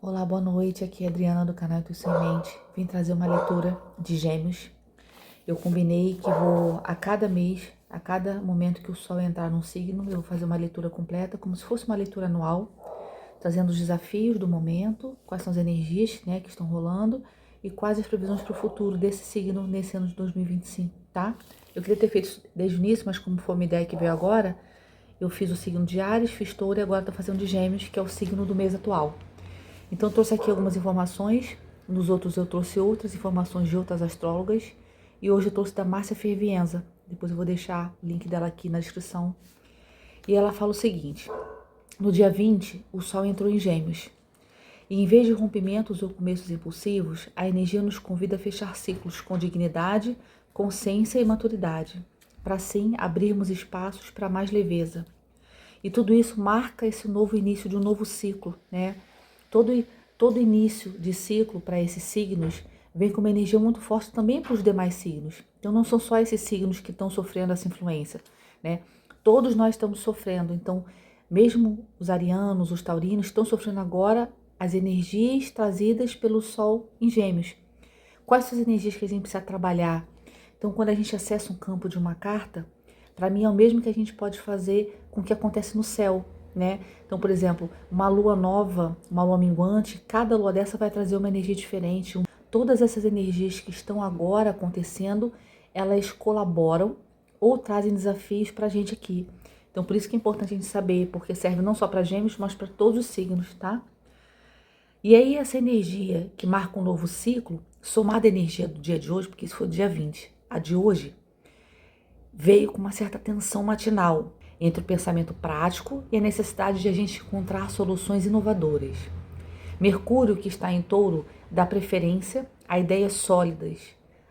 Olá, boa noite. Aqui é a Adriana do canal Intuição em Mente. Vim trazer uma leitura de Gêmeos. Eu combinei que vou, a cada mês, a cada momento que o Sol entrar num signo, eu vou fazer uma leitura completa, como se fosse uma leitura anual, trazendo os desafios do momento, quais são as energias, que estão rolando e quais as previsões para o futuro desse signo nesse ano de 2025, tá? Eu queria ter feito isso desde o início, mas como foi uma ideia que veio agora, eu fiz o signo de Áries, fiz Touro e agora estou fazendo de Gêmeos, que é o signo do mês atual. Então eu trouxe aqui algumas informações, nos outros eu trouxe outras informações de outras astrólogas e hoje eu trouxe da Márcia Fervienza. Depois eu vou deixar o link dela aqui na descrição. E ela fala o seguinte: no dia 20, o Sol entrou em Gêmeos. E em vez de rompimentos ou começos impulsivos, a energia nos convida a fechar ciclos com dignidade, consciência e maturidade, para assim abrirmos espaços para mais leveza. E tudo isso marca esse novo início de um novo ciclo, né? Todo início de ciclo para esses signos vem com uma energia muito forte também para os demais signos. Então não são só esses signos que estão sofrendo essa influência, né? Todos nós estamos sofrendo. Então, mesmo os arianos, os taurinos estão sofrendo agora as energias trazidas pelo Sol em Gêmeos. Quais são as energias que a gente precisa trabalhar? Então, quando a gente acessa um campo de uma carta, para mim é o mesmo que a gente pode fazer com o que acontece no céu, né? Então, por exemplo, uma lua nova, uma lua minguante, cada lua dessa vai trazer uma energia diferente. Todas essas energias que estão agora acontecendo, elas colaboram ou trazem desafios para a gente aqui. Então, por isso que é importante a gente saber, porque serve não só para Gêmeos, mas para todos os signos, tá? E aí essa energia que marca um novo ciclo, somada à energia do dia de hoje, porque isso foi o dia 20, a de hoje, veio com uma certa tensão matinal entre o pensamento prático e a necessidade de a gente encontrar soluções inovadoras. Mercúrio, que está em Touro, dá preferência a ideias sólidas,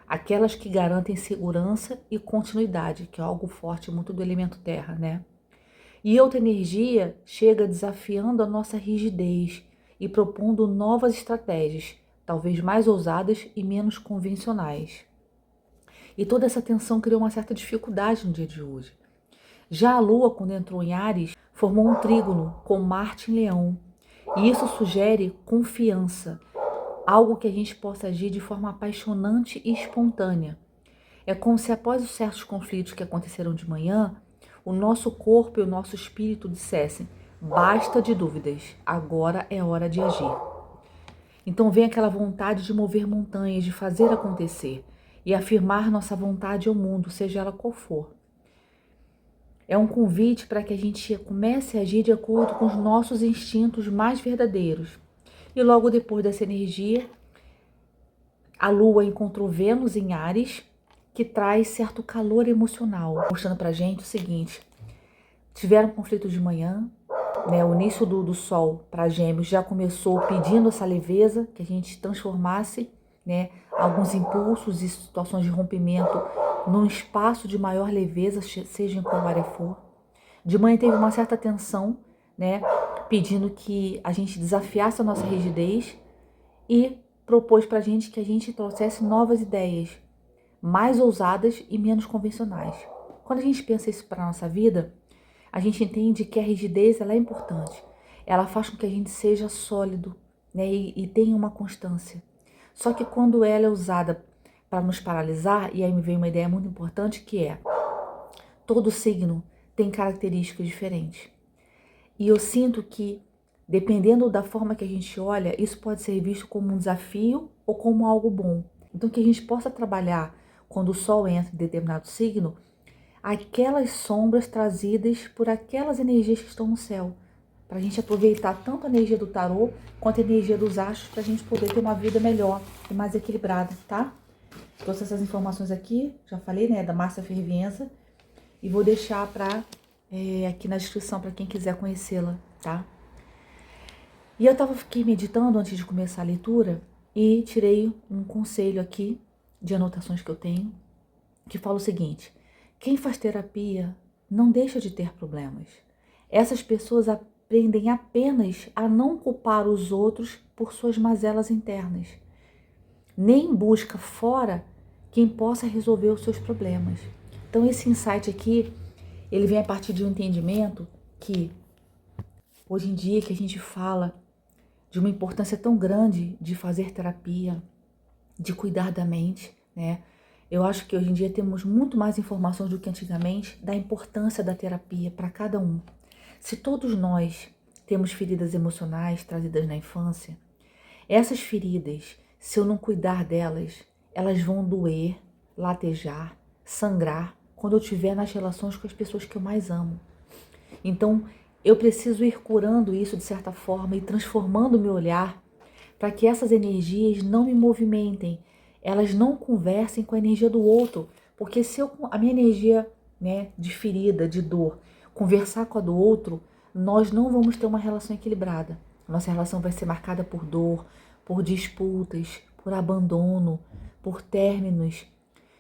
aquelas que garantem segurança e continuidade, que é algo forte muito do elemento terra, né? E outra energia chega desafiando a nossa rigidez e propondo novas estratégias, talvez mais ousadas e menos convencionais. E toda essa tensão criou uma certa dificuldade no dia de hoje. Já a Lua, quando entrou em Áries, formou um trígono com Marte em Leão. E isso sugere confiança, algo que a gente possa agir de forma apaixonante e espontânea. É como se após os certos conflitos que aconteceram de manhã, o nosso corpo e o nosso espírito dissessem: basta de dúvidas, agora é hora de agir. Então vem aquela vontade de mover montanhas, de fazer acontecer e afirmar nossa vontade ao mundo, seja ela qual for. É um convite para que a gente comece a agir de acordo com os nossos instintos mais verdadeiros. E logo depois dessa energia, a Lua encontrou Vênus em Áries, que traz certo calor emocional, mostrando pra gente o seguinte: tiveram conflitos de manhã, né? O início do Sol para Gêmeos já começou pedindo essa leveza, que a gente transformasse, né, alguns impulsos e situações de rompimento num espaço de maior leveza, seja em qual área for. De manhã teve uma certa tensão, né, pedindo que a gente desafiasse a nossa rigidez e propôs pra gente que a gente trouxesse novas ideias, mais ousadas e menos convencionais. Quando a gente pensa isso para a nossa vida, a gente entende que a rigidez ela é importante. Ela faz com que a gente seja sólido, né, e tenha uma constância. Só que quando ela é usada para nos paralisar, e aí me vem uma ideia muito importante que é: todo signo tem características diferentes. E eu sinto que, dependendo da forma que a gente olha, isso pode ser visto como um desafio ou como algo bom. Então que a gente possa trabalhar, quando o Sol entra em determinado signo, aquelas sombras trazidas por aquelas energias que estão no céu, para a gente aproveitar tanto a energia do tarô quanto a energia dos astros, para a gente poder ter uma vida melhor e mais equilibrada, tá? Trouxe essas informações aqui, já falei, né, da Márcia Fervienza, e vou deixar aqui na descrição para quem quiser conhecê-la, tá? E eu fiquei meditando antes de começar a leitura e tirei um conselho aqui de anotações que eu tenho, que fala o seguinte: quem faz terapia não deixa de ter problemas. Essas pessoas aprendem apenas a não culpar os outros por suas mazelas internas, nem busca fora quem possa resolver os seus problemas. Então esse insight aqui, ele vem a partir de um entendimento que hoje em dia que a gente fala de uma importância tão grande de fazer terapia, de cuidar da mente, né? Eu acho que hoje em dia temos muito mais informações do que antigamente da importância da terapia para cada um. Se todos nós temos feridas emocionais trazidas na infância, essas feridas, se eu não cuidar delas, elas vão doer, latejar, sangrar quando eu estiver nas relações com as pessoas que eu mais amo. Então, eu preciso ir curando isso de certa forma e transformando o meu olhar para que essas energias não me movimentem, elas não conversem com a energia do outro, porque se a minha energia, né, de ferida, de dor, conversar com a do outro, nós não vamos ter uma relação equilibrada. Nossa relação vai ser marcada por dor, por disputas, por abandono, por términos.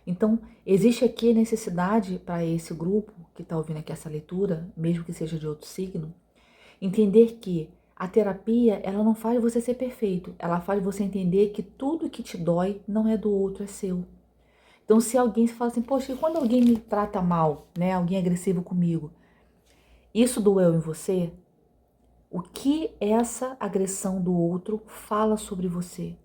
Então, existe aqui a necessidade para esse grupo que está ouvindo aqui essa leitura, mesmo que seja de outro signo, entender que a terapia, ela não faz você ser perfeito, ela faz você entender que tudo que te dói não é do outro, é seu. Então, se alguém fala assim, poxa, e quando alguém me trata mal, né, alguém agressivo comigo, isso doeu em você? O que essa agressão do outro fala sobre você?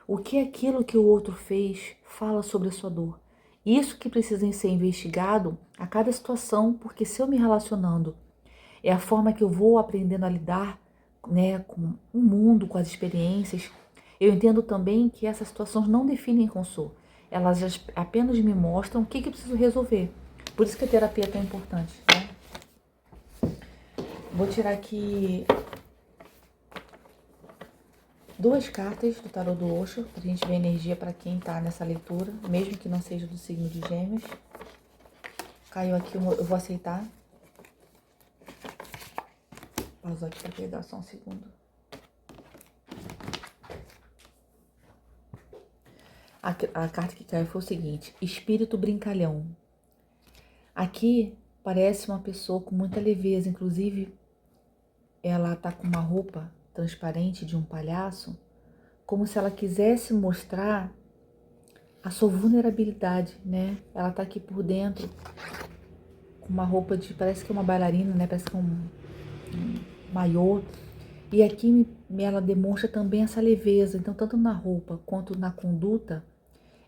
O que aquilo que o outro fez fala sobre a sua dor? Isso que precisa ser investigado a cada situação, porque se eu me relacionando, é a forma que eu vou aprendendo a lidar, né, com o mundo, com as experiências. Eu entendo também que essas situações não definem quem eu sou. Elas apenas me mostram o que eu preciso resolver. Por isso que a terapia é tão importante, né? Vou tirar aqui 2 cartas do tarô do Osho, pra gente ver a energia para quem tá nessa leitura, mesmo que não seja do signo de Gêmeos. Caiu aqui, eu vou aceitar. Pausar aqui para pegar só um segundo. A carta que caiu foi o seguinte: Espírito Brincalhão. Aqui parece uma pessoa com muita leveza, inclusive ela tá com uma roupa transparente de um palhaço, como se ela quisesse mostrar a sua vulnerabilidade, né? Ela tá aqui por dentro com uma roupa de, parece que é uma bailarina, né? Parece que é um maiô. E aqui ela demonstra também essa leveza. Então, tanto na roupa quanto na conduta,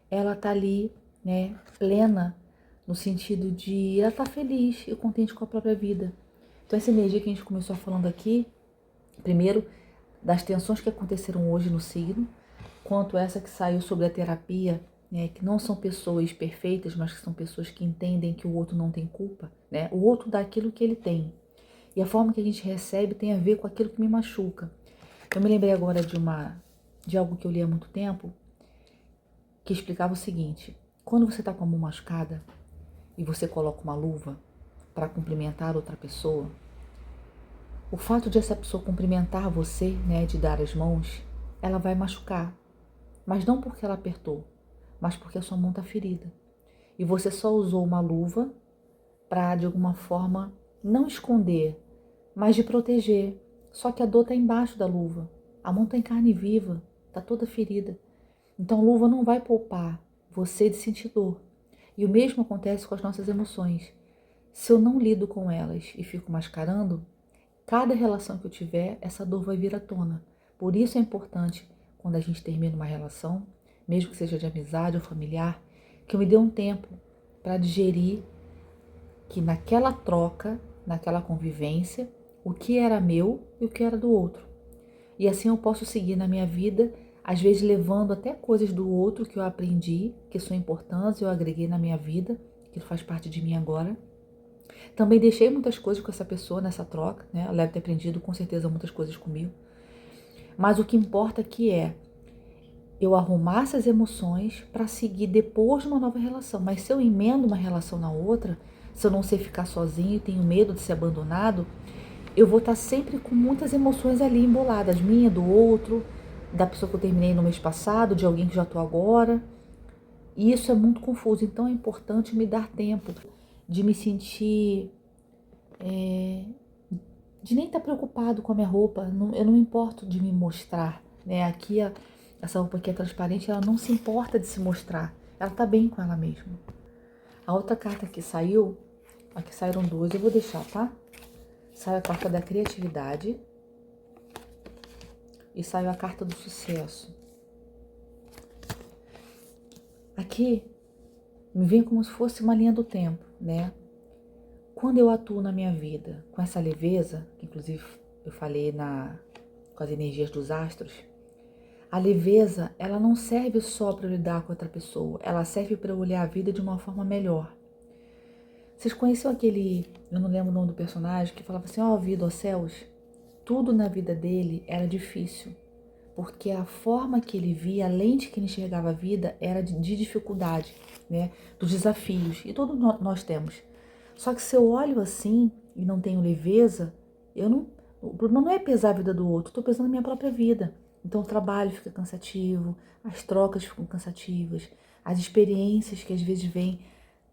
ela tá ali, né, plena, no sentido de ela tá feliz e contente com a própria vida. Então, essa energia que a gente começou falando aqui, primeiro, das tensões que aconteceram hoje no signo, quanto essa que saiu sobre a terapia, né, que não são pessoas perfeitas, mas que são pessoas que entendem que o outro não tem culpa, né? O outro dá aquilo que ele tem. E a forma que a gente recebe tem a ver com aquilo que me machuca. Eu me lembrei agora de algo que eu li há muito tempo, que explicava o seguinte: quando você está com a mão machucada e você coloca uma luva para cumprimentar outra pessoa, o fato de essa pessoa cumprimentar você, né, de dar as mãos, ela vai machucar. Mas não porque ela apertou, mas porque a sua mão está ferida. E você só usou uma luva para, de alguma forma, não esconder, mas de proteger. Só que a dor está embaixo da luva. A mão está em carne viva, está toda ferida. Então a luva não vai poupar você de sentir dor. E o mesmo acontece com as nossas emoções. Se eu não lido com elas e fico mascarando, cada relação que eu tiver, essa dor vai vir à tona. Por isso é importante, quando a gente termina uma relação, mesmo que seja de amizade ou familiar, que eu me dê um tempo para digerir que naquela troca, naquela convivência, o que era meu e o que era do outro. E assim eu posso seguir na minha vida, às vezes levando até coisas do outro que eu aprendi, que são importantes, eu agreguei na minha vida, que faz parte de mim agora. Também deixei muitas coisas com essa pessoa nessa troca, né? Ela deve ter aprendido com certeza muitas coisas comigo. Mas o que importa aqui é eu arrumar essas emoções para seguir depois de uma nova relação. Mas se eu emendo uma relação na outra, se eu não sei ficar sozinho e tenho medo de ser abandonado, eu vou estar sempre com muitas emoções ali emboladas, minha, do outro, da pessoa que eu terminei no mês passado, de alguém que já estou agora. E isso é muito confuso. Então é importante me dar tempo de me sentir, de nem estar preocupado com a minha roupa. Eu não me importo de me mostrar, né? Aqui, essa roupa aqui é transparente, ela não se importa de se mostrar. Ela tá bem com ela mesma. A outra carta que saiu, aqui saíram 2, eu vou deixar, tá? Sai a carta da criatividade, e saiu a carta do sucesso. Aqui me vem como se fosse uma linha do tempo, né? Quando eu atuo na minha vida com essa leveza, que inclusive eu falei com as energias dos astros, a leveza, ela não serve só para eu lidar com outra pessoa, ela serve para eu olhar a vida de uma forma melhor. Vocês conheciam aquele, eu não lembro o nome do personagem, que falava assim, ó vida, ó céus? Tudo na vida dele era difícil, porque a forma que ele via, a lente que ele enxergava a vida era de dificuldade, né? Dos desafios, e todos nós temos. Só que se eu olho assim e não tenho leveza, o problema não é pesar a vida do outro, estou pesando a minha própria vida. Então o trabalho fica cansativo, as trocas ficam cansativas, as experiências que às vezes vêm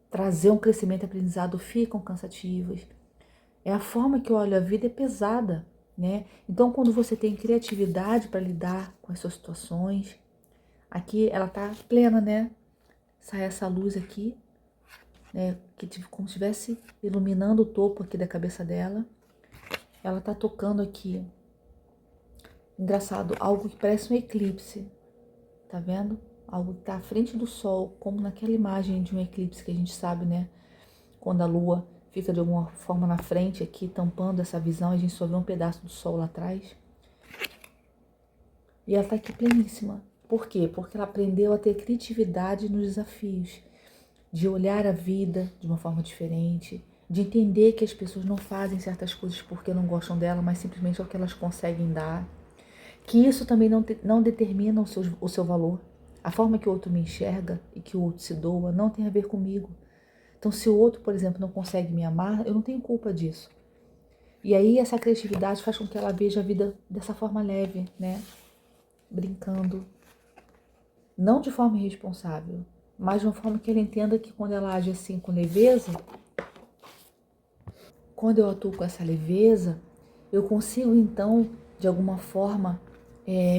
trazer um crescimento e aprendizado ficam cansativas. É a forma que eu olho a vida é pesada, né? Então quando você tem criatividade para lidar com as suas situações, aqui ela tá plena, né? Sai essa luz aqui, né? Como se estivesse iluminando o topo aqui da cabeça dela. Ela tá tocando aqui. Engraçado, algo que parece um eclipse, tá vendo? Algo que tá à frente do sol, como naquela imagem de um eclipse que a gente sabe, né? Quando a lua fica de alguma forma na frente aqui, tampando essa visão, a gente só vê um pedaço do sol lá atrás. E ela tá aqui pleníssima. Por quê? Porque ela aprendeu a ter criatividade nos desafios, de olhar a vida de uma forma diferente, de entender que as pessoas não fazem certas coisas porque não gostam dela, mas simplesmente é o que elas conseguem dar. Que isso também não determina o seu valor. A forma que o outro me enxerga e que o outro se doa não tem a ver comigo. Então, se o outro, por exemplo, não consegue me amar, eu não tenho culpa disso. E aí essa criatividade faz com que ela veja a vida dessa forma leve, né? Brincando. Não de forma irresponsável, mas de uma forma que ela entenda que quando ela age assim com leveza, quando eu atuo com essa leveza, eu consigo então, de alguma forma,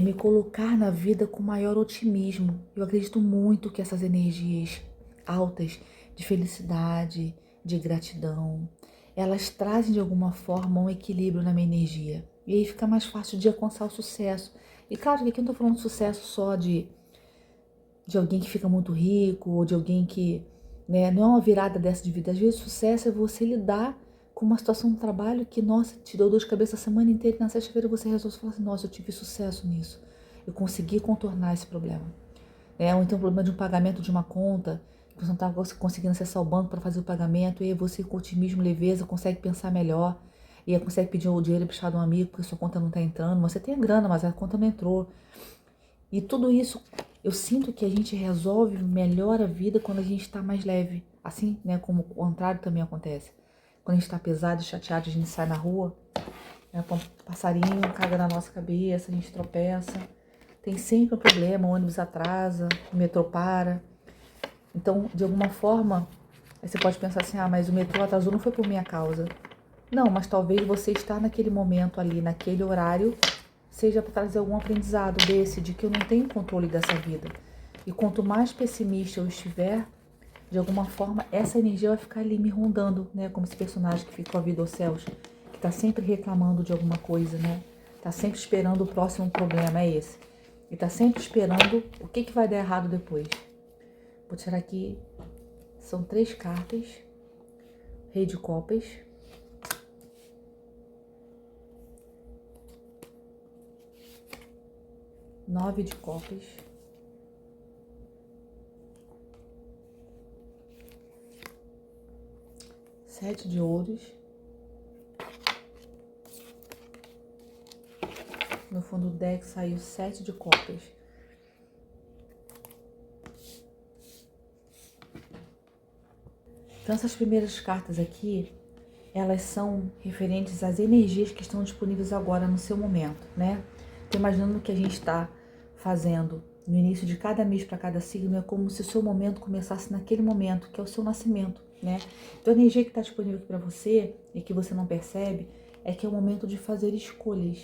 me colocar na vida com maior otimismo. Eu acredito muito que essas energias altas de felicidade, de gratidão, elas trazem de alguma forma um equilíbrio na minha energia. E aí fica mais fácil de alcançar o sucesso. E claro que aqui eu não estou falando de sucesso só de alguém que fica muito rico, ou de alguém que, né, não é uma virada dessa de vida. Às vezes o sucesso é você lidar com uma situação no trabalho que, nossa, te deu dor de cabeça a semana inteira e na sexta-feira você resolve falar assim, nossa, eu tive sucesso nisso. Eu consegui contornar esse problema. Ou então o problema de um pagamento de uma conta, que você não está conseguindo acessar o banco para fazer o pagamento, e aí você com otimismo, leveza, consegue pensar melhor, e aí consegue pedir o dinheiro emprestado a um amigo porque sua conta não está entrando, você tem a grana, mas a conta não entrou. E tudo isso, eu sinto que a gente resolve melhor a vida quando a gente está mais leve. Assim, né, como o contrário também acontece. Quando a gente está pesado e chateado, a gente sai na rua, né, com um passarinho caga na nossa cabeça, a gente tropeça. Tem sempre um problema, o ônibus atrasa, o metrô para. Então, de alguma forma, aí você pode pensar assim, mas o metrô atrasou não foi por minha causa. Não, mas talvez você estar naquele momento ali, naquele horário, seja para trazer algum aprendizado desse, de que eu não tenho controle dessa vida. E quanto mais pessimista eu estiver, de alguma forma, essa energia vai ficar ali me rondando, né? Como esse personagem que fica com a vida aos céus, que tá sempre reclamando de alguma coisa, né? Tá sempre esperando o próximo problema, é esse. E tá sempre esperando o que vai dar errado depois. Vou tirar aqui, são 3 cartas. Rei de Copas. Nove de Copas. Sete de Ouros. No fundo do deck saiu 7 de Copas. Então essas primeiras cartas aqui, elas são referentes às energias que estão disponíveis agora no seu momento, né? Tô imaginando que a gente está fazendo no início de cada mês para cada signo, é como se o seu momento começasse naquele momento, que é o seu nascimento, né? Então a energia que está disponível aqui para você e que você não percebe, é que é o momento de fazer escolhas.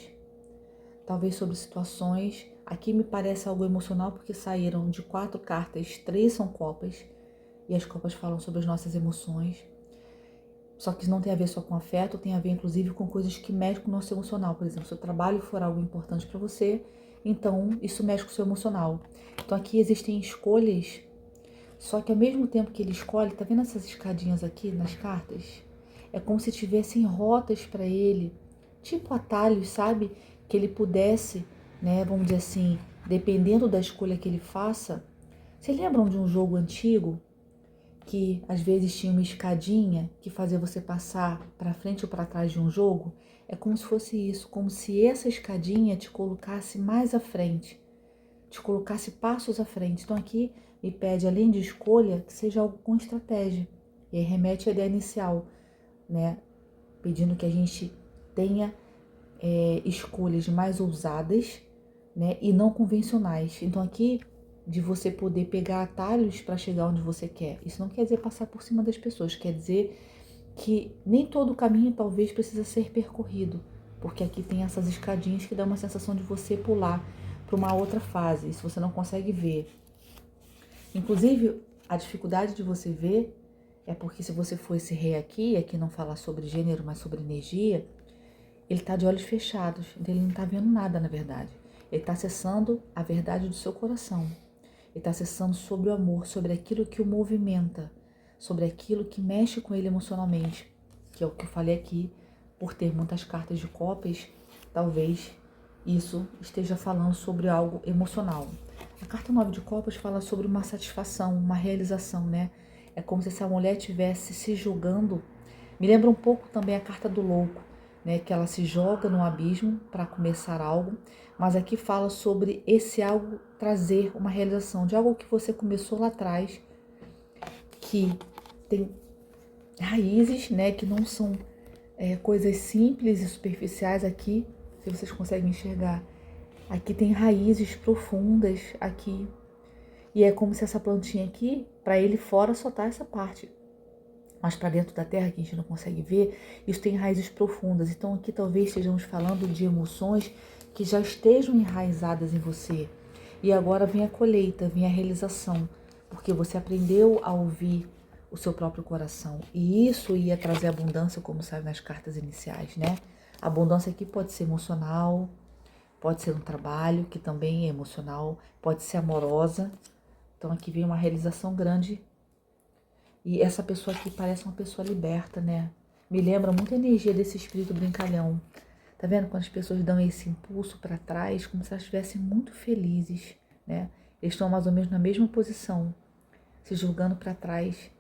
Talvez sobre situações, aqui me parece algo emocional, porque saíram de 4 cartas, 3 são copas, e as copas falam sobre as nossas emoções. Só que isso não tem a ver só com afeto, tem a ver inclusive com coisas que mexem com o nosso emocional. Por exemplo, se o trabalho for algo importante para você, então isso mexe com o seu emocional. Então aqui existem escolhas, só que ao mesmo tempo que ele escolhe, tá vendo essas escadinhas aqui nas cartas? É como se tivessem rotas para ele, tipo atalhos, sabe? Que ele pudesse, né, vamos dizer assim, dependendo da escolha que ele faça. Vocês lembram de um jogo antigo que às vezes tinha uma escadinha que fazia você passar para frente ou para trás de um jogo? É como se fosse isso, como se essa escadinha te colocasse mais à frente, te colocasse passos à frente. Então aqui me pede, além de escolha, que seja algo com estratégia. E aí remete à ideia inicial, né? Pedindo que a gente tenha escolhas mais ousadas, né? E não convencionais. Então aqui, de você poder pegar atalhos para chegar onde você quer. Isso não quer dizer passar por cima das pessoas, quer dizer que nem todo o caminho talvez precisa ser percorrido, porque aqui tem essas escadinhas que dão uma sensação de você pular para uma outra fase. Isso você não consegue ver. Inclusive, a dificuldade de você ver é porque se você for esse rei aqui não fala sobre gênero, mas sobre energia, ele está de olhos fechados, então ele não está vendo nada na verdade. Ele está acessando a verdade do seu coração. Ele está acessando sobre o amor, sobre aquilo que o movimenta, sobre aquilo que mexe com ele emocionalmente, que é o que eu falei aqui, por ter muitas cartas de copas, talvez isso esteja falando sobre algo emocional. A carta 9 de copas fala sobre uma satisfação, uma realização, né? É como se essa mulher estivesse se julgando. Me lembra um pouco também a carta do louco, né? Que ela se joga no abismo para começar algo, mas aqui fala sobre esse algo trazer uma realização de algo que você começou lá atrás, que tem raízes, né? Que não são coisas simples e superficiais aqui, se vocês conseguem enxergar. Aqui tem raízes profundas aqui. E é como se essa plantinha aqui, para ele fora só tá essa parte. Mas para dentro da terra, que a gente não consegue ver, isso tem raízes profundas. Então aqui talvez estejamos falando de emoções que já estejam enraizadas em você. E agora vem a colheita, vem a realização. Porque você aprendeu a ouvir o seu próprio coração. E isso ia trazer abundância, como sabe nas cartas iniciais, né? A abundância aqui pode ser emocional, pode ser um trabalho, que também é emocional, pode ser amorosa. Então aqui vem uma realização grande. E essa pessoa aqui parece uma pessoa liberta, né? Me lembra muito a energia desse espírito brincalhão. Tá vendo? Quando as pessoas dão esse impulso para trás, como se elas estivessem muito felizes, né? Eles estão mais ou menos na mesma posição, se julgando para trás,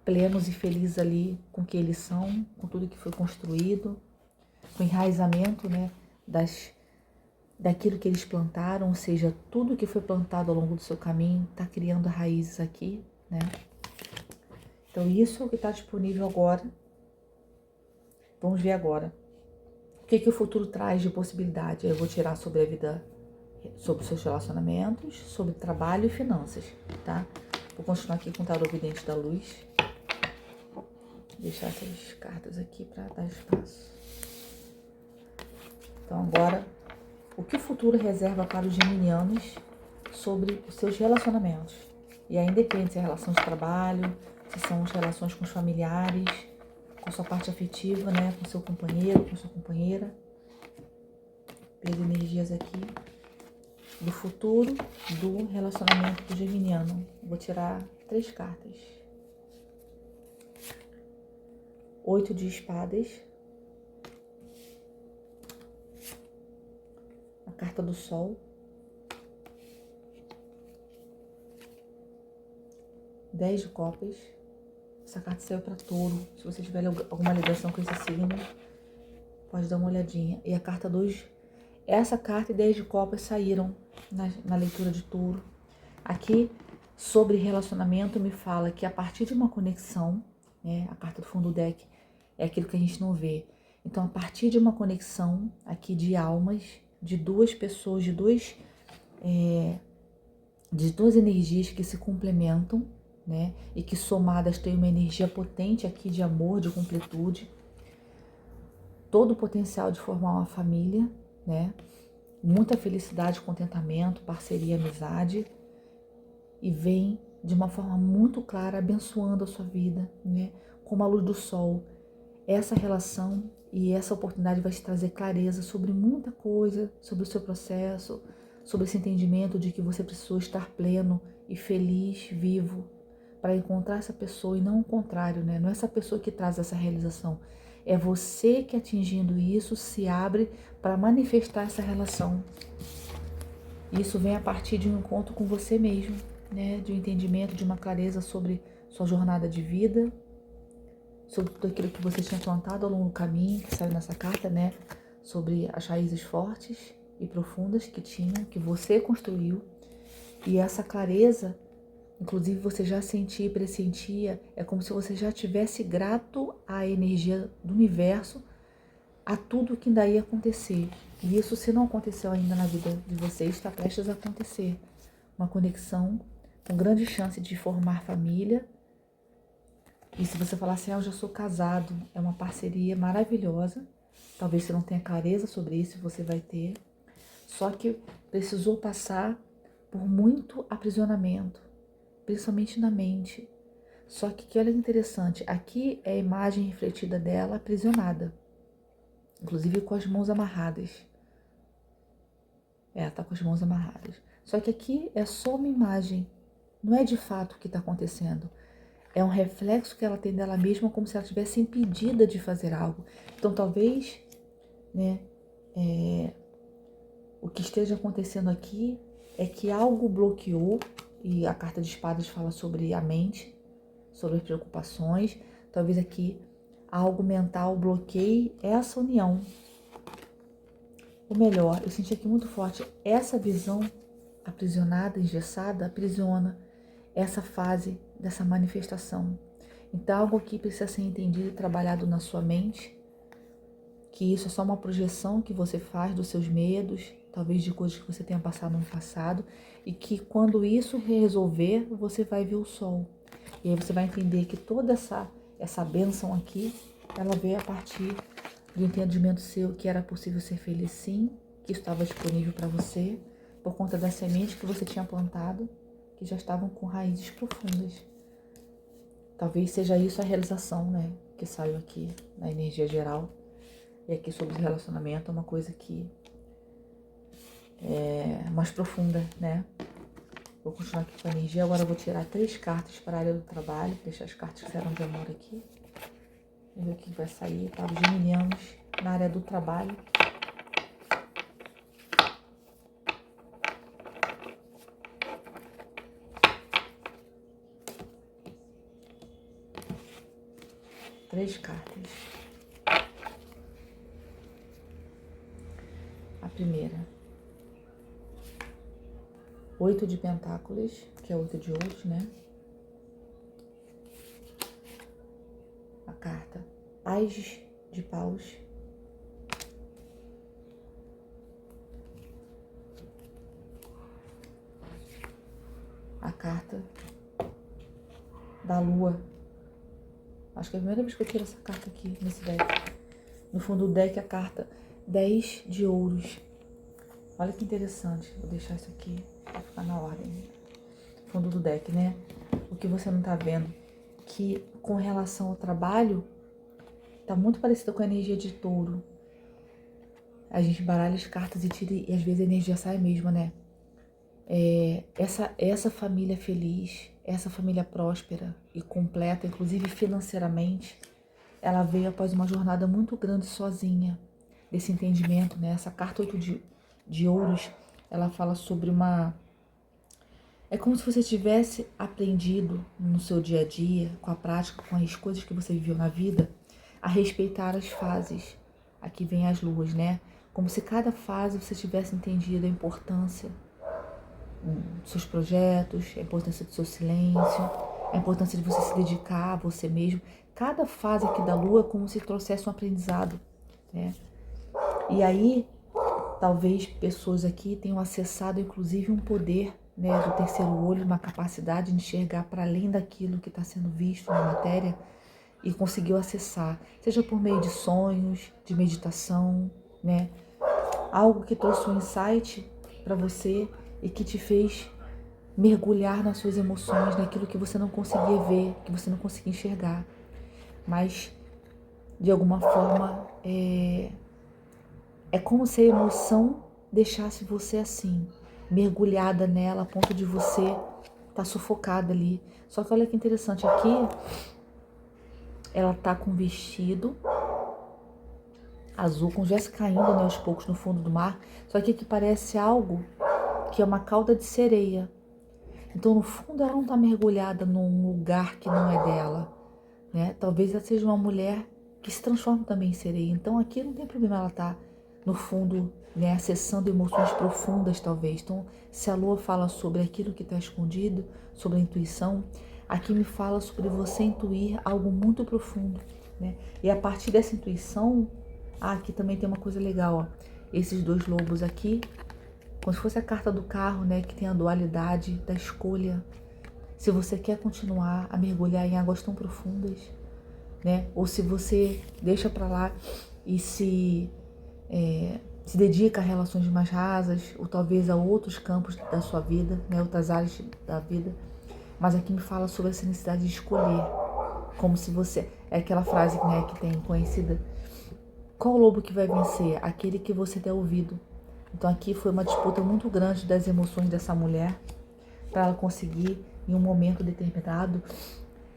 plenos e felizes ali com o que eles são, com tudo que foi construído, com o enraizamento, né? Daquilo que eles plantaram, ou seja, tudo que foi plantado ao longo do seu caminho está criando raízes aqui, né? Então isso é o que está disponível agora. Vamos ver agora. O que o futuro traz de possibilidade? Eu vou tirar sobre a vida, sobre os seus relacionamentos, sobre trabalho e finanças, tá? Vou continuar aqui com o tarô vidente da luz. Vou deixar essas cartas aqui para dar espaço. Então agora, o que o futuro reserva para os geminianos sobre os seus relacionamentos? E aí independe se é relação de trabalho, se são as relações com os familiares, com sua parte afetiva, né? Com seu companheiro, com sua companheira. Pelas energias aqui do futuro do relacionamento do geminiano. Vou tirar 3 cartas. 8 de espadas. A carta do sol. 10 de copas. Essa carta saiu para touro. Se você tiver alguma ligação com esse signo, pode dar uma olhadinha. E a carta 2, essa carta e 10 de copas saíram na leitura de touro. Aqui, sobre relacionamento, me fala que a partir de uma conexão, né, a carta do fundo do deck é aquilo que a gente não vê. Então, a partir de uma conexão aqui de almas, de duas pessoas, de duas energias que se complementam, né? E que somadas têm uma energia potente aqui de amor, de completude. Todo o potencial de formar uma família, né? Muita felicidade, contentamento, parceria, amizade. E vem de uma forma muito clara, abençoando a sua vida, né? Como a luz do sol. essa relação e essa oportunidade vai te trazer clareza sobre muita coisa, sobre o seu processo, sobre esse entendimento de que você precisou estar pleno e feliz, vivo, para encontrar essa pessoa e não o contrário, né? Não é essa pessoa que traz essa realização, é você que atingindo isso se abre para manifestar essa relação. Isso vem a partir de um encontro com você mesmo, né? De um entendimento, de uma clareza sobre sua jornada de vida, sobre tudo aquilo que você tinha plantado ao longo do caminho, que saiu nessa carta, né? Sobre as raízes fortes e profundas que tinha, que você construiu. E essa clareza, inclusive você já sentia e pressentia, é como se você já tivesse grato à energia do universo, a tudo que ainda ia acontecer. E isso, se não aconteceu ainda na vida de vocês, está prestes a acontecer. Uma conexão com grande chance de formar família. E se você falar assim, eu já sou casado, é uma parceria maravilhosa. Talvez você não tenha clareza sobre isso, você vai ter. Só que precisou passar por muito aprisionamento, principalmente na mente. Só que olha que interessante, aqui é a imagem refletida dela aprisionada, inclusive com as mãos amarradas. Ela tá com as mãos amarradas. Só que aqui é só uma imagem, não é de fato o que está acontecendo. É um reflexo que ela tem dela mesma, como se ela estivesse impedida de fazer algo. Então talvez, né, o que esteja acontecendo aqui é que algo bloqueou, e a carta de espadas fala sobre a mente, sobre as preocupações. Talvez aqui algo mental bloqueie essa união. Ou melhor, eu senti aqui muito forte, essa visão aprisionada, engessada, aprisiona essa fase dessa manifestação. Então algo aqui precisa ser entendido e trabalhado na sua mente, que isso é só uma projeção que você faz dos seus medos, talvez de coisas que você tenha passado no passado, e que quando isso resolver, você vai ver o sol. E aí você vai entender que toda essa bênção aqui, ela veio a partir do entendimento seu que era possível ser feliz sim, que estava disponível para você, por conta das sementes que você tinha plantado, que já estavam com raízes profundas. Talvez seja isso a realização, né, que saiu aqui na energia geral. E aqui sobre o relacionamento é uma coisa que é mais profunda, né? Vou continuar aqui com a energia. Agora eu vou tirar 3 cartas para a área do trabalho. Deixar as cartas que serão de amor aqui. Vamos ver o que vai sair para os geminianos na área do trabalho. Três cartas. A primeira. 8 de pentáculos, que é 8 de ouros, né? A carta Paz de paus. A carta da lua. Acho que é a primeira vez que eu tiro essa carta aqui nesse deck. No fundo do deck a carta 10 de ouros. Olha que interessante. Vou deixar isso aqui para ficar na ordem. Fundo do deck, né? O que você não tá vendo. Que com relação ao trabalho, tá muito parecido com a energia de touro. A gente baralha as cartas e tira, e às vezes a energia sai mesmo, né? Essa família feliz, essa família próspera e completa, inclusive financeiramente, ela veio após uma jornada muito grande sozinha, desse entendimento, né? Essa carta 8 de ouros, ela fala sobre uma... É como se você tivesse aprendido no seu dia a dia, com a prática, com as coisas que você viveu na vida, a respeitar as fases. Aqui vem as luas, né? Como se cada fase você tivesse entendido a importância dos seus projetos, a importância do seu silêncio, a importância de você se dedicar a você mesmo. Cada fase aqui da lua é como se trouxesse um aprendizado, né? E aí, talvez pessoas aqui tenham acessado inclusive um poder, né, do terceiro olho, uma capacidade de enxergar para além daquilo que está sendo visto na matéria e conseguiu acessar, seja por meio de sonhos, de meditação, né? Algo que trouxe um insight para você e que te fez mergulhar nas suas emoções, naquilo que você não conseguia ver, que você não conseguia enxergar. Mas de alguma forma, é como se a emoção deixasse você assim, mergulhada nela, a ponto de você estar sufocada ali. Só que olha que interessante, aqui ela tá com um vestido azul, com o gesso caindo, né, aos poucos no fundo do mar. Só que aqui parece algo que é uma cauda de sereia. Então, no fundo, ela não está mergulhada num lugar que não é dela, né? Talvez ela seja uma mulher que se transforma também em sereia. Então, aqui não tem problema ela estar, no fundo, né, acessando emoções profundas, talvez. Então, se a lua fala sobre aquilo que está escondido, sobre a intuição, aqui me fala sobre você intuir algo muito profundo, né? E a partir dessa intuição, aqui também tem uma coisa legal, ó. Esses dois lobos aqui, como se fosse a carta do carro, né, que tem a dualidade da escolha. Se você quer continuar a mergulhar em águas tão profundas, né, ou se você deixa para lá e se dedica a relações mais rasas, ou talvez a outros campos da sua vida, né, outras áreas da vida. Mas aqui me fala sobre essa necessidade de escolher, como se você... É aquela frase, né, que tem conhecida: qual lobo que vai vencer? Aquele que você der ouvido. Então aqui foi uma disputa muito grande das emoções dessa mulher para ela conseguir, em um momento determinado,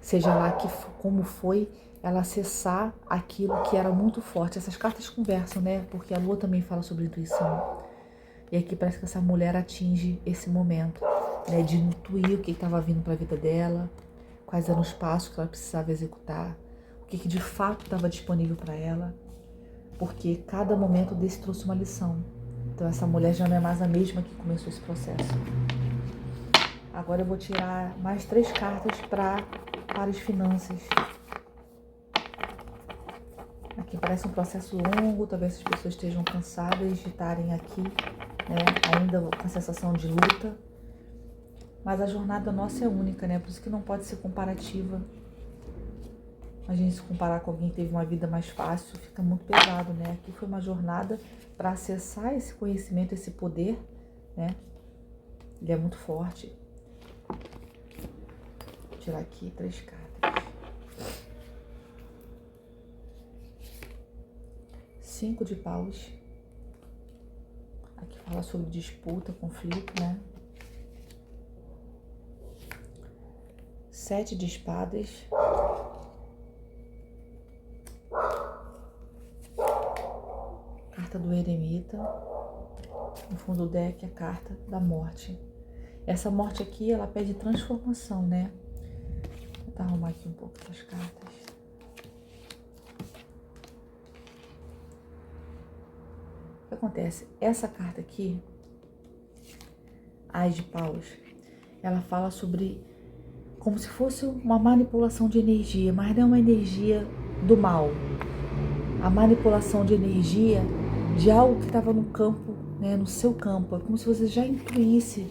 seja lá como foi, ela acessar aquilo que era muito forte. Essas cartas conversam, né? Porque a lua também fala sobre intuição. E aqui parece que essa mulher atinge esse momento, né, de intuir o que estava vindo para a vida dela, quais eram os passos que ela precisava executar, o que de fato estava disponível para ela, porque cada momento desse trouxe uma lição. Então essa mulher já não é mais a mesma que começou esse processo. Agora eu vou tirar mais 3 cartas para as finanças. Aqui parece um processo longo, talvez as pessoas estejam cansadas de estarem aqui, né, ainda com a sensação de luta. Mas a jornada nossa é única, né? Por isso que não pode ser comparativa. A gente se comparar com alguém que teve uma vida mais fácil, fica muito pesado, né? Aqui foi uma jornada para acessar esse conhecimento, esse poder, né? Ele é muito forte. Vou tirar aqui 3 cartas. 5 de paus. Aqui fala sobre disputa, conflito, né? 7 de espadas. Carta do eremita. No fundo do deck, a carta da morte. Essa morte aqui, ela pede transformação, né? Vou arrumar aqui um pouco essas cartas. O que acontece? Essa carta aqui, As de Paus, ela fala sobre como se fosse uma manipulação de energia, mas não é uma energia do mal. A manipulação de energia de algo que estava no campo, né, no seu campo. É como se você já intuísse,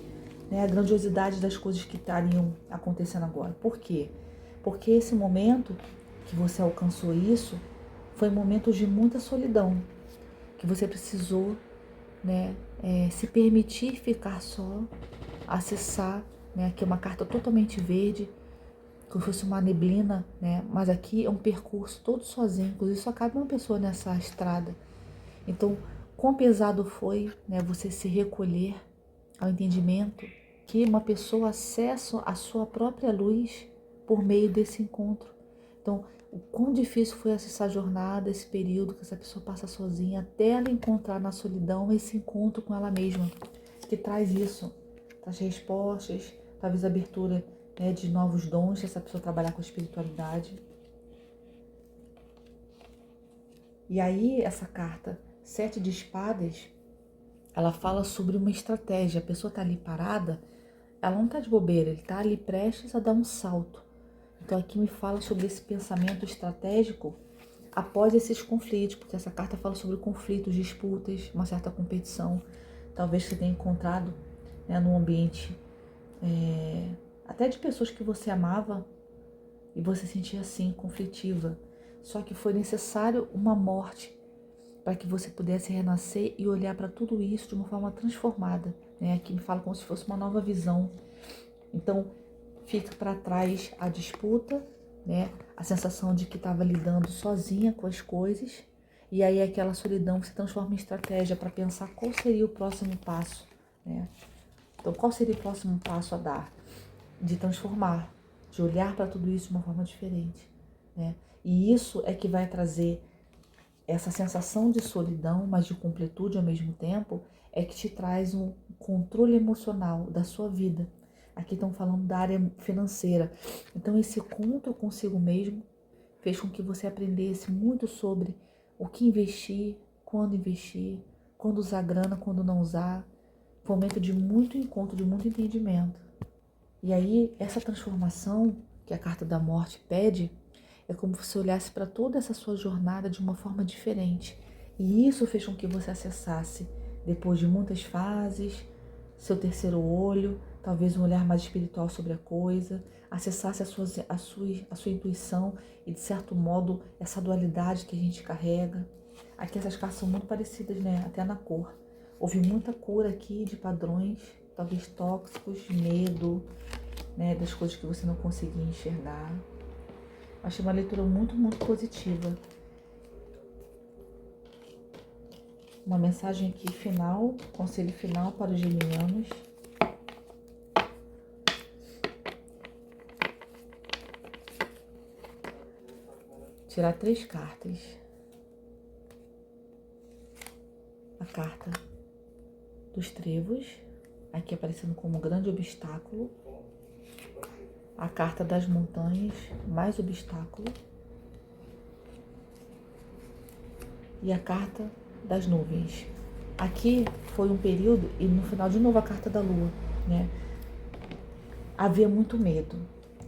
né, a grandiosidade das coisas que estariam acontecendo agora. Por quê? Porque esse momento que você alcançou isso foi um momento de muita solidão, que você precisou, né, se permitir ficar só, acessar, né, aqui é uma carta totalmente verde, como se fosse uma neblina, né, mas aqui é um percurso todo sozinho, inclusive só cabe uma pessoa nessa estrada. Então, quão pesado foi, né, você se recolher ao entendimento que uma pessoa acessa a sua própria luz por meio desse encontro. Então, o quão difícil foi essa jornada, esse período que essa pessoa passa sozinha, até ela encontrar na solidão esse encontro com ela mesma, que traz isso, traz respostas, talvez abertura, né, de novos dons, se essa pessoa trabalhar com espiritualidade. E aí, essa carta 7 de espadas, ela fala sobre uma estratégia. A pessoa está ali parada, ela não está de bobeira, ele está ali prestes a dar um salto. Então aqui me fala sobre esse pensamento estratégico após esses conflitos, porque essa carta fala sobre conflitos, disputas, uma certa competição. Talvez você tenha encontrado, né, num ambiente até de pessoas que você amava e você sentia assim, conflitiva. Só que foi necessário uma morte para que você pudesse renascer e olhar para tudo isso de uma forma transformada, né? Aqui me fala como se fosse uma nova visão. Então, fica para trás a disputa, né? A sensação de que estava lidando sozinha com as coisas. E aí aquela solidão se transforma em estratégia para pensar qual seria o próximo passo, né? Então, qual seria o próximo passo a dar? De transformar, de olhar para tudo isso de uma forma diferente, né? E isso é que vai trazer essa sensação de solidão, mas de completude ao mesmo tempo, é que te traz um controle emocional da sua vida. Aqui estão falando da área financeira. Então, esse encontro consigo mesmo fez com que você aprendesse muito sobre o que investir, quando usar grana, quando não usar. Foi um momento de muito encontro, de muito entendimento. E aí, essa transformação que a carta da morte pede, é como se você olhasse para toda essa sua jornada de uma forma diferente. E isso fez com que você acessasse, depois de muitas fases, seu terceiro olho, talvez um olhar mais espiritual sobre a coisa, acessasse a sua intuição e, de certo modo, essa dualidade que a gente carrega. Aqui essas cartas são muito parecidas, né? Até na cor. Houve muita cura aqui de padrões, talvez tóxicos, medo, né? Das coisas que você não conseguia enxergar. Achei uma leitura muito, muito positiva. Uma mensagem aqui final, conselho final para os geminianos. Tirar 3 cartas. A carta dos trevos, aqui aparecendo como um grande obstáculo. A carta das montanhas, mais obstáculo. E a carta das nuvens. Aqui foi um período, e no final de novo a carta da lua, né? Havia muito medo.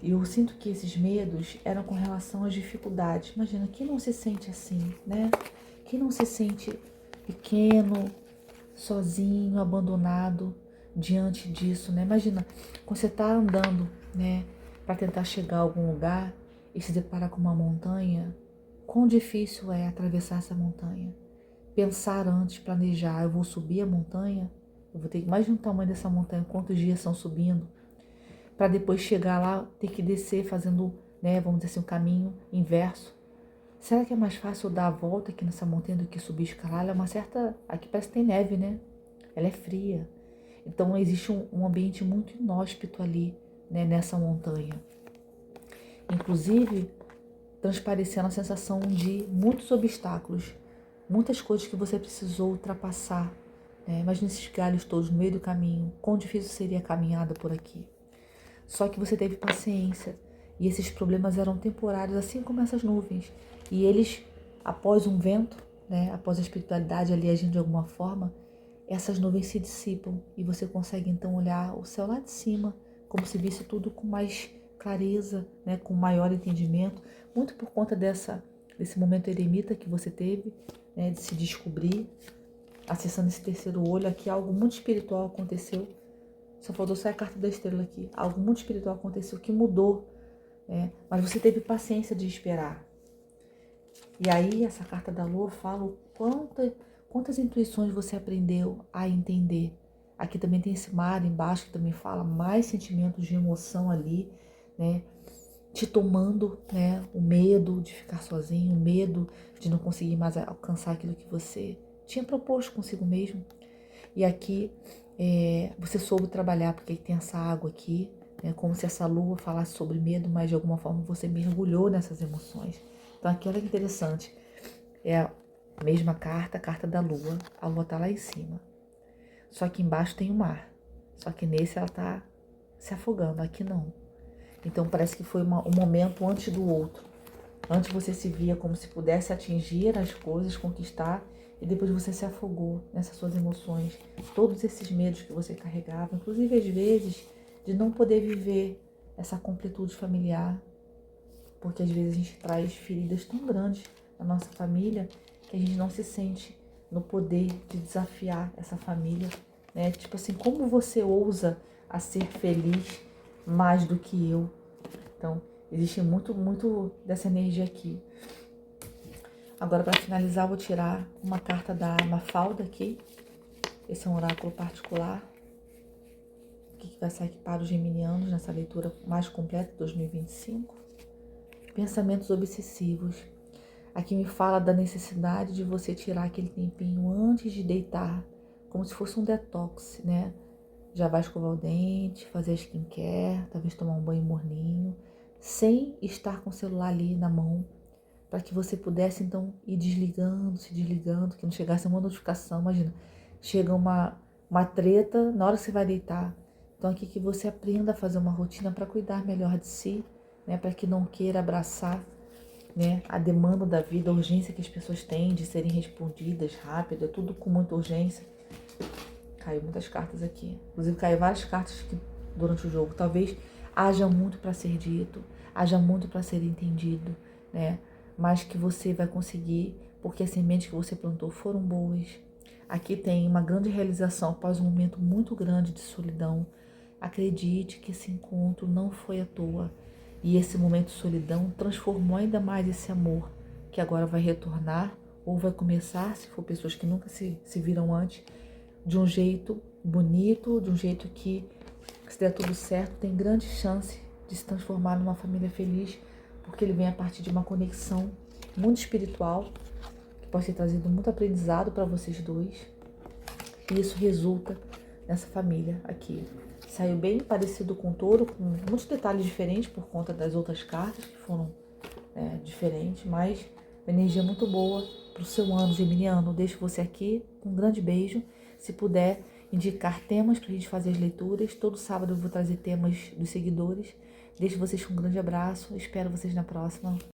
E eu sinto que esses medos eram com relação às dificuldades. Imagina, quem não se sente assim, né? Quem não se sente pequeno, sozinho, abandonado diante disso, né? Imagina, quando você está andando, né, para tentar chegar a algum lugar e se deparar com uma montanha, quão difícil é atravessar essa montanha. Pensar antes, planejar, eu vou subir a montanha, eu vou ter que imaginar o tamanho dessa montanha, quantos dias são subindo, para depois chegar lá, ter que descer fazendo, né, vamos dizer assim, um caminho inverso. Será que é mais fácil eu dar a volta aqui nessa montanha do que subir e escalar? Ela é uma certa... Aqui parece que tem neve, né? Ela é fria. Então existe um ambiente muito inóspito ali, né, nessa montanha. Inclusive, transparecendo a sensação de muitos obstáculos, muitas coisas que você precisou ultrapassar, né? Imagina esses galhos todos no meio do caminho, quão difícil seria a caminhada por aqui. Só que você teve paciência e esses problemas eram temporários, assim como essas nuvens. E eles, após um vento, né, após a espiritualidade ali agindo de alguma forma, essas nuvens se dissipam e você consegue então olhar o céu lá de cima, como se visse tudo com mais clareza, né, com maior entendimento, muito por conta desse momento eremita que você teve, né, de se descobrir, acessando esse terceiro olho. Aqui algo muito espiritual aconteceu. Só faltou sair a carta da estrela aqui. Algo muito espiritual aconteceu que mudou, né? Mas você teve paciência de esperar. E aí essa carta da lua fala o quantas intuições você aprendeu a entender. Aqui também tem esse mar embaixo que também fala mais sentimentos de emoção ali, né? Te tomando, né? O medo de ficar sozinho, o medo de não conseguir mais alcançar aquilo que você tinha proposto consigo mesmo. E aqui você soube trabalhar, porque tem essa água aqui, né? Como se essa lua falasse sobre medo, mas de alguma forma você mergulhou nessas emoções. Então aqui olha que interessante, é a mesma carta, a carta da lua, a lua tá lá em cima. Só que embaixo tem o mar, só que nesse ela tá se afogando, aqui não. Então parece que foi um momento antes do outro. Antes você se via como se pudesse atingir as coisas, conquistar, e depois você se afogou nessas suas emoções. Todos esses medos que você carregava, inclusive às vezes de não poder viver essa completude familiar, porque às vezes a gente traz feridas tão grandes na nossa família que a gente não se sente no poder de desafiar essa família, né? Tipo assim, como você ousa a ser feliz mais do que eu? Então, existe muito, muito dessa energia aqui. Agora, para finalizar, eu vou tirar uma carta da Mafalda aqui. Esse é um oráculo particular. O que vai sair aqui para os geminianos nessa leitura mais completa de 2025? pensamentos obsessivos. Aqui me fala da necessidade de você tirar aquele tempinho antes de deitar, como se fosse um detox, né? Já vai escovar o dente, fazer a skincare, talvez tomar um banho morninho, sem estar com o celular ali na mão, para que você pudesse então ir desligando, se desligando, que não chegasse uma notificação. Imagina, chega uma treta na hora que você vai deitar. Então aqui que você aprenda a fazer uma rotina para cuidar melhor de si, né? Para que não queira abraçar, né, a demanda da vida, a urgência que as pessoas têm de serem respondidas rápido, é tudo com muita urgência. Caiu muitas cartas aqui. Inclusive caiu várias cartas durante o jogo. Talvez haja muito para ser dito, haja muito para ser entendido, né? Mas que você vai conseguir, porque as sementes que você plantou foram boas. Aqui tem uma grande realização após um momento muito grande de solidão. Acredite que esse encontro não foi à toa. E esse momento de solidão transformou ainda mais esse amor, que agora vai retornar ou vai começar, se for pessoas que nunca se viram antes, de um jeito bonito, de um jeito que, se der tudo certo, tem grande chance de se transformar numa família feliz, porque ele vem a partir de uma conexão muito espiritual, que pode ter trazido muito aprendizado para vocês dois, e isso resulta nessa família aqui. Saiu bem parecido com o touro, com muitos detalhes diferentes por conta das outras cartas que foram diferentes, mas uma energia muito boa para o seu ano geminiano. Deixo você aqui com um grande beijo. Se puder indicar temas para a gente fazer as leituras, todo sábado eu vou trazer temas dos seguidores. Deixo vocês com um grande abraço, espero vocês na próxima.